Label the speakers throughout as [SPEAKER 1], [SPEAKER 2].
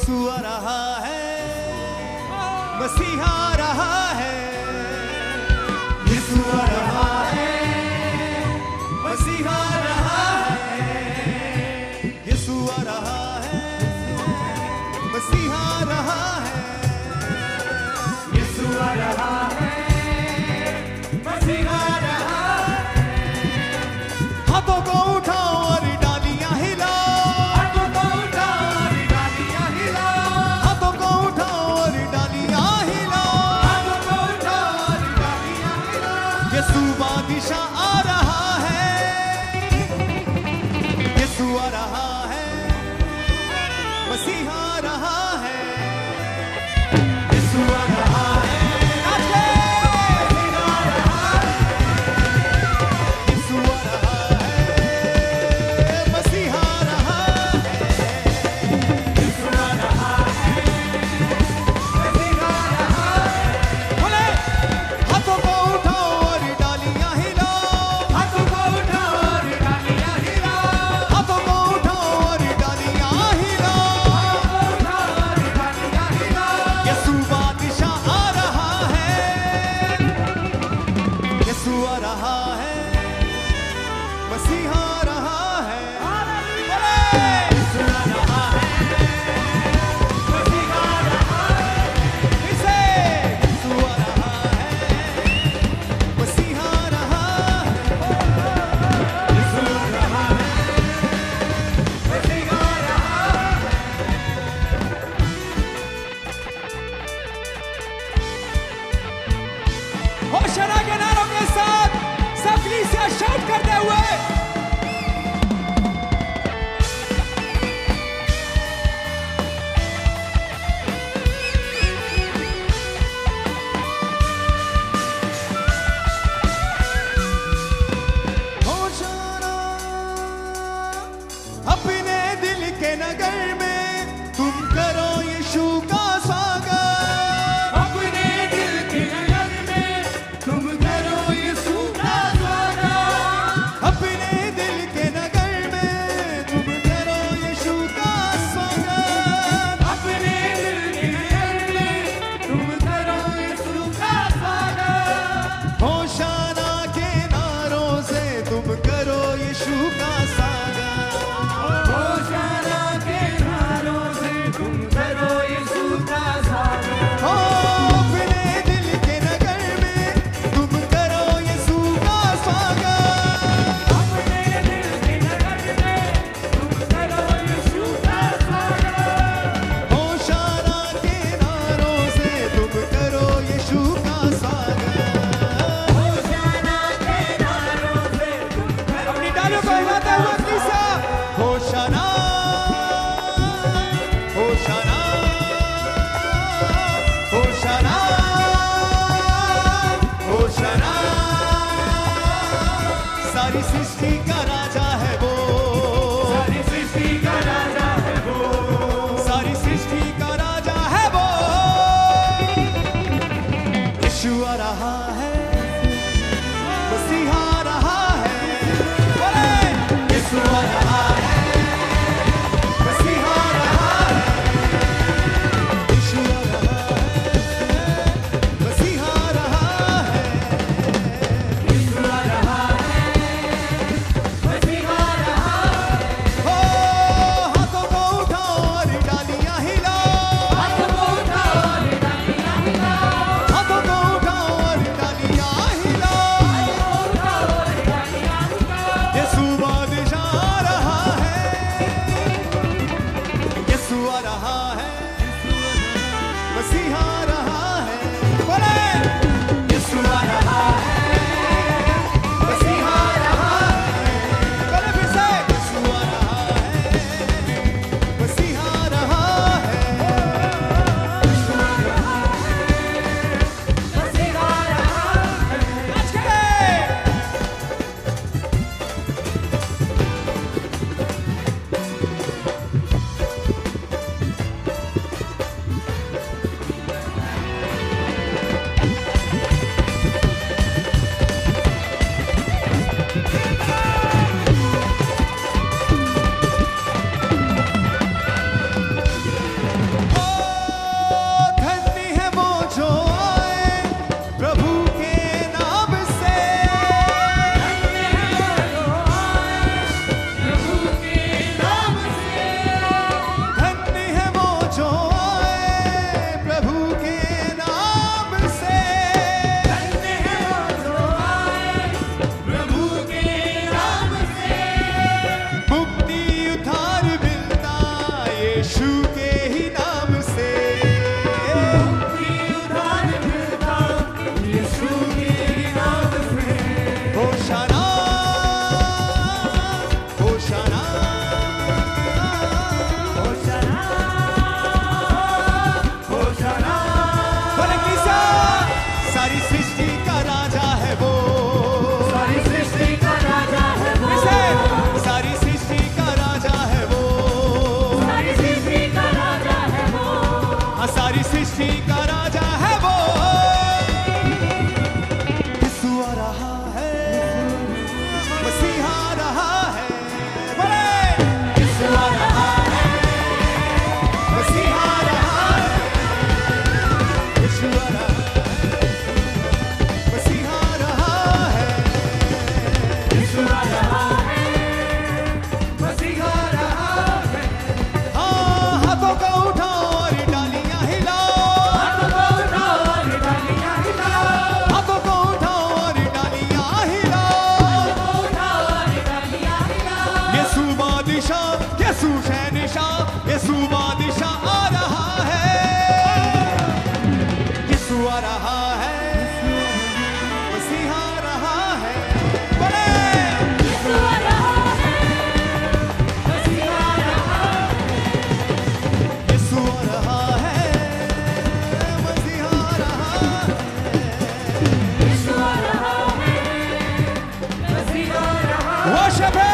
[SPEAKER 1] यीशु आ रहा है, मसीहा आ रहा है, यीशु आ रहा है, मसीहा आ रहा है, यीशु आ रहा है, मसीहा आ रहा है, यीशु आ रहा है, मसीहा आ रहा है। हाथों को उठाओ और डालियां हिलाओ, हाथों को उठाओ और डालियां हिलाओ, हाथों को उठाओ और डालियां हिलाओ, हाथों को उठाओ और डालियां हिलाओ। यीशु बादशाह आ रहा है, यीशु आ रहा है, मसीहा आ रहा है, यीशु आ रहा है, होशाना के नारों के साथ सब कलीसिया शाउट करते हुए होशाना। अपने दिल के नगर में तुम करो यीशु का होशाना के यसू शहंशाह, यसू बादशाह आ रहा है, यसू आ रहा है, मसीहा आ रहा है, बोले
[SPEAKER 2] यीशु आ रहा है, मसीहा आ रहा है,
[SPEAKER 1] यसू आ रहा है, मसीहा आ रहा है,
[SPEAKER 2] यीशु आ रहा है, मसीहा आ रहा है।
[SPEAKER 1] वर्शिप है।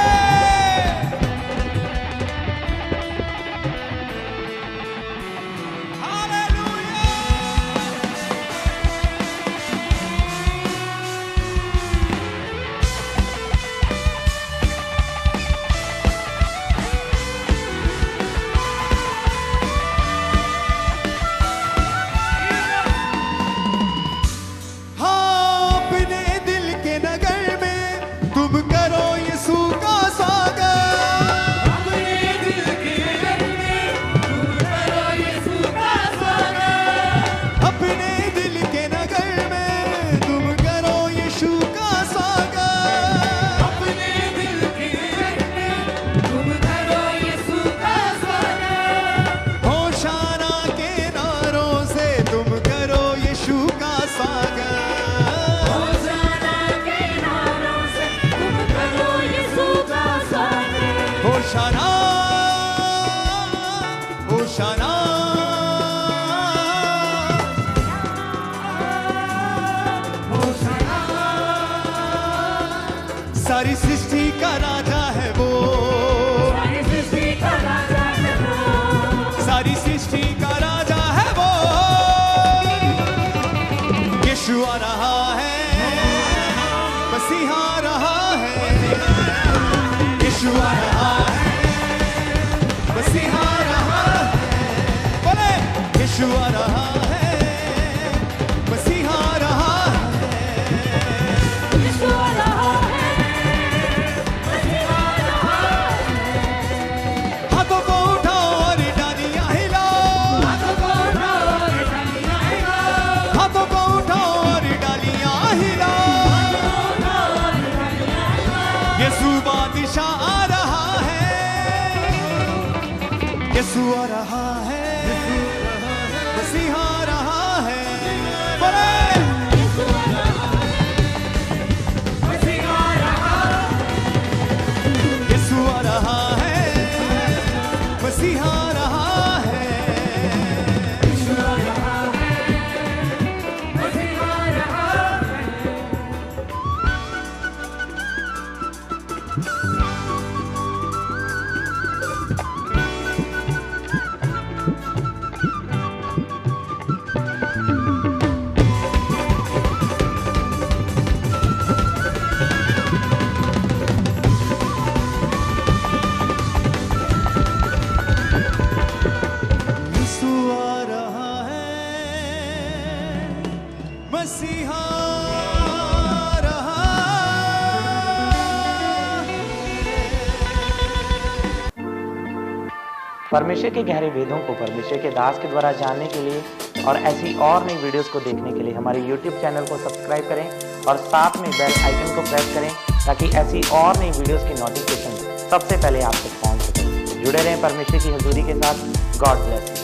[SPEAKER 1] होशाना, होशाना, होशाना, सारी सृष्टि का राजा है वो,
[SPEAKER 2] सारी सृष्टि का राजा है वो,
[SPEAKER 1] सारी सृष्टि का राजा है वो, यीशु आ रहा है, मसीहा आ रहा है, यीशु आ रहा है, मसीहा आ रहा है, बोले यीशु आ रहा है, मसीहा आ रहा है,
[SPEAKER 2] यीशु आ रहा है, मसीहा आ रहा है।
[SPEAKER 1] हाथों को उठाओ और डालियां हिलाओ,
[SPEAKER 2] हाथों को उठाओ और डालियां हिलाओ,
[SPEAKER 1] हाथों को उठाओ और डालियां हिलाओ, यीशु बादशाह आ रहा है, यीशु आ रहा है, मसीहा आ रहा है, बोले
[SPEAKER 2] यीशु आ रहा है, मसीहा आ रहा है,
[SPEAKER 1] यीशु आ रहा है, मसीहा आ रहा है,
[SPEAKER 2] यीशु आ रहा है, मसीहा आ रहा है।
[SPEAKER 1] यीशु आ रहा है, मसीहा आ रहा है।
[SPEAKER 3] परमेश्वर के गहरे वेदों को परमेश्वर के दास के द्वारा जानने के लिए और ऐसी और नई वीडियोस को देखने के लिए हमारे YouTube चैनल को सब्सक्राइब करें और साथ में बेल आइकन को प्रेस करें ताकि ऐसी और नई वीडियोस की नोटिफिकेशन सबसे पहले आप तक पहुंच सके। जुड़े रहें परमेश्वर की हजूरी के साथ। God bless you.